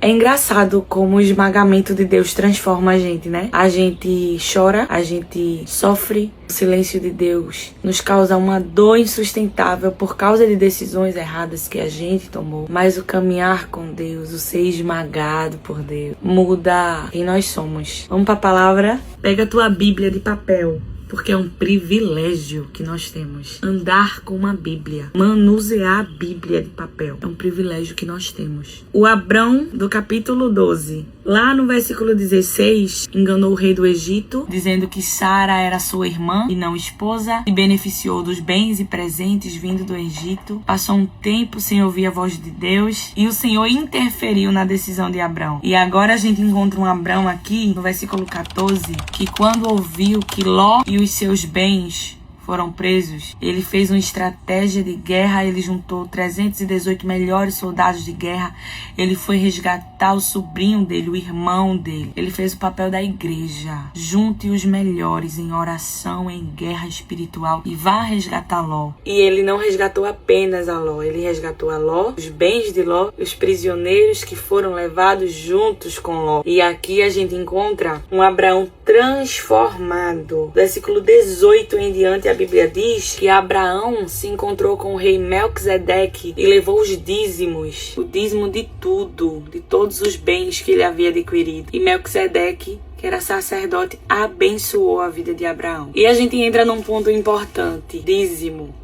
É engraçado como o esmagamento de Deus transforma a gente, né? A gente chora, a gente sofre. O silêncio de Deus nos causa uma dor insustentável por causa de decisões erradas que a gente tomou. Mas o caminhar com Deus, o ser esmagado por Deus, muda quem nós somos. Vamos para a palavra? Pega a tua Bíblia de papel. Porque é um privilégio que nós temos. Andar com uma Bíblia. Manusear a Bíblia de papel. É um privilégio que nós temos. O Abrão, do capítulo 12. Lá no versículo 16, enganou o rei do Egito, dizendo que Sara era sua irmã e não esposa, e beneficiou dos bens e presentes vindo do Egito. Passou um tempo sem ouvir a voz de Deus, e o Senhor interferiu na decisão de Abrão. E agora a gente encontra um Abrão aqui, no versículo 14, que quando ouviu que Ló e os seus bens foram presos, ele fez uma estratégia de guerra, ele juntou 318 melhores soldados de guerra, ele foi resgatar o sobrinho dele, o irmão dele. Ele fez o papel da igreja. Junte os melhores em oração, em guerra espiritual e vá resgatar Ló. E ele não resgatou apenas a Ló, ele resgatou a Ló, os bens de Ló, os prisioneiros que foram levados juntos com Ló. E aqui a gente encontra um Abraão transformado. Versículo 18 em diante, a Bíblia diz que Abraão se encontrou com o rei Melquisedeque e levou os dízimos, o dízimo de tudo, de todos os bens que ele havia adquirido. E Melquisedeque, que era sacerdote, abençoou a vida de Abraão. E a gente entra num ponto importante: dízimo.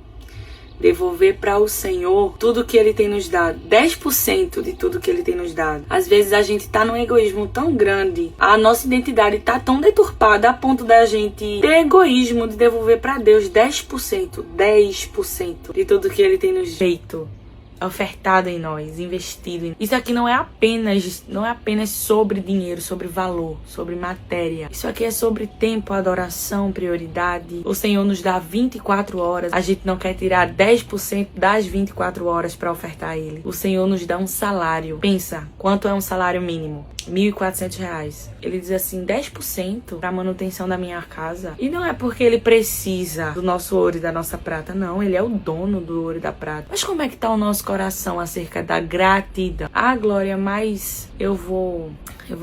Devolver para o Senhor tudo que Ele tem nos dado. 10% de tudo que Ele tem nos dado. Às vezes a gente tá num egoísmo tão grande, a nossa identidade tá tão deturpada a ponto da gente ter egoísmo de devolver para Deus 10%. 10% de tudo que Ele tem nos feito, ofertado em nós, investido em... Isso aqui não é apenas sobre dinheiro, sobre valor, sobre matéria. Isso aqui é sobre tempo, adoração, prioridade. O Senhor nos dá 24 horas. A gente não quer tirar 10% das 24 horas para ofertar a Ele. O Senhor nos dá um salário. Pensa, quanto é um salário mínimo? R$1.400. Ele diz assim, 10% para manutenção da minha casa. E não é porque Ele precisa do nosso ouro e da nossa prata, não. Ele é o dono do ouro e da prata. Mas como é que tá o nosso coração acerca da gratidão? Ah, Glória, mas eu vou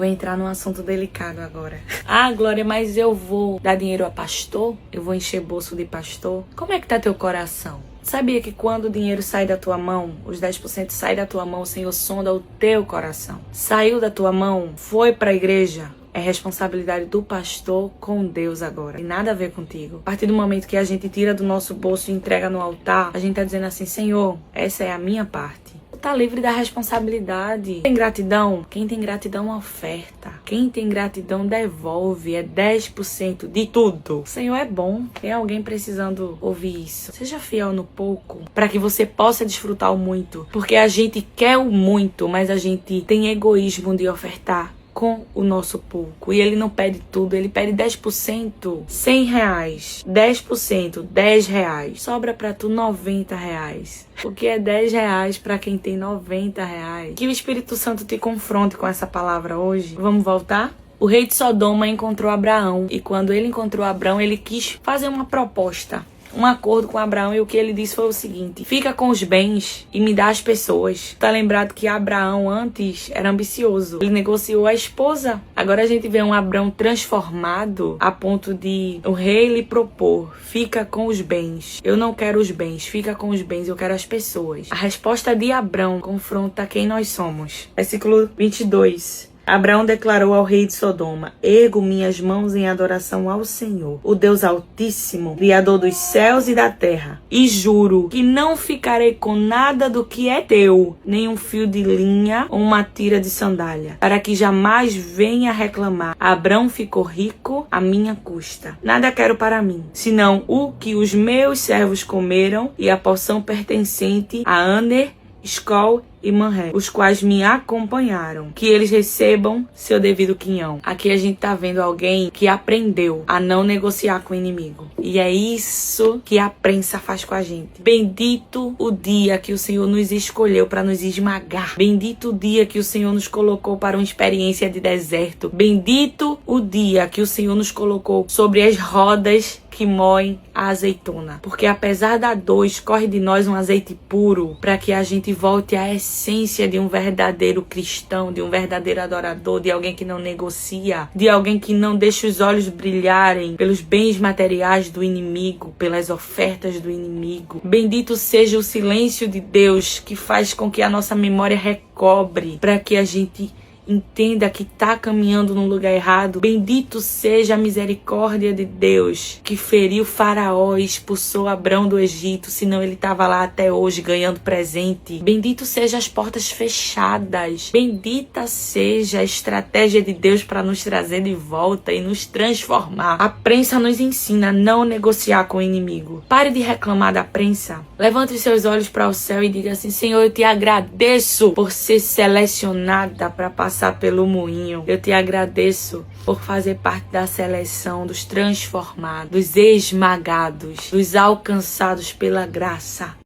entrar num assunto delicado agora. Ah, Glória, mas eu vou dar dinheiro a pastor? Eu vou encher bolso de pastor? Como é que tá teu coração? Sabia que quando o dinheiro sai da tua mão, os 10% saem da tua mão, o Senhor sonda o teu coração. Saiu da tua mão, foi para a igreja, é responsabilidade do pastor com Deus agora. Tem nada a ver contigo. A partir do momento que a gente tira do nosso bolso e entrega no altar, a gente tá dizendo assim, Senhor, essa é a minha parte. Tá livre da responsabilidade. Tem gratidão? Quem tem gratidão oferta. Quem tem gratidão devolve. É 10% de tudo. O Senhor é bom. Tem alguém precisando ouvir isso. Seja fiel no pouco, para que você possa desfrutar o muito. Porque a gente quer o muito, mas a gente tem egoísmo de ofertar com o nosso pouco. E Ele não pede tudo, Ele pede 10%, R$100. 10%, R$10. Sobra pra tu R$90. O que é R$10 pra quem tem R$90? Que o Espírito Santo te confronte com essa palavra hoje. Vamos voltar? O rei de Sodoma encontrou Abraão. E quando ele encontrou Abraão, ele quis fazer uma proposta, um acordo com Abraão, e o que ele disse foi o seguinte: fica com os bens e me dá as pessoas. Tá lembrado que Abraão antes era ambicioso, ele negociou a esposa. Agora a gente vê um Abraão transformado a ponto de o rei lhe propor: fica com os bens. Eu não quero os bens, fica com os bens, eu quero as pessoas. A resposta de Abraão confronta quem nós somos. Versículo 22. Abraão declarou ao rei de Sodoma: ergo minhas mãos em adoração ao Senhor, o Deus Altíssimo, Criador dos céus e da terra, e juro que não ficarei com nada do que é teu, nem um fio de linha ou uma tira de sandália, para que jamais venha reclamar. Abraão ficou rico à minha custa. Nada quero para mim, senão o que os meus servos comeram e a porção pertencente a Aner, Escol e Manré, os quais me acompanharam, que eles recebam seu devido quinhão. Aqui a gente tá vendo alguém que aprendeu a não negociar com o inimigo. E é isso que a prensa faz com a gente. Bendito o dia que o Senhor nos escolheu para nos esmagar. Bendito o dia que o Senhor nos colocou para uma experiência de deserto. Bendito o dia que o Senhor nos colocou sobre as rodas que moem a azeitona. Porque apesar da dor, escorre de nós um azeite puro para que a gente volte à essência de um verdadeiro cristão, de um verdadeiro adorador, de alguém que não negocia, de alguém que não deixa os olhos brilharem pelos bens materiais do inimigo, pelas ofertas do inimigo. Bendito seja o silêncio de Deus que faz com que a nossa memória recobre para que a gente entenda que está caminhando no lugar errado. Bendito seja a misericórdia de Deus que feriu Faraó e expulsou Abrão do Egito, senão ele estava lá até hoje ganhando presente. Bendito seja as portas fechadas. Bendita seja a estratégia de Deus para nos trazer de volta e nos transformar. A prensa nos ensina a não negociar com o inimigo. Pare de reclamar da prensa. Levante os seus olhos para o céu e diga assim: Senhor, eu te agradeço por ser selecionada para passar pelo moinho. Eu te agradeço por fazer parte da seleção dos transformados, dos esmagados, dos alcançados pela graça.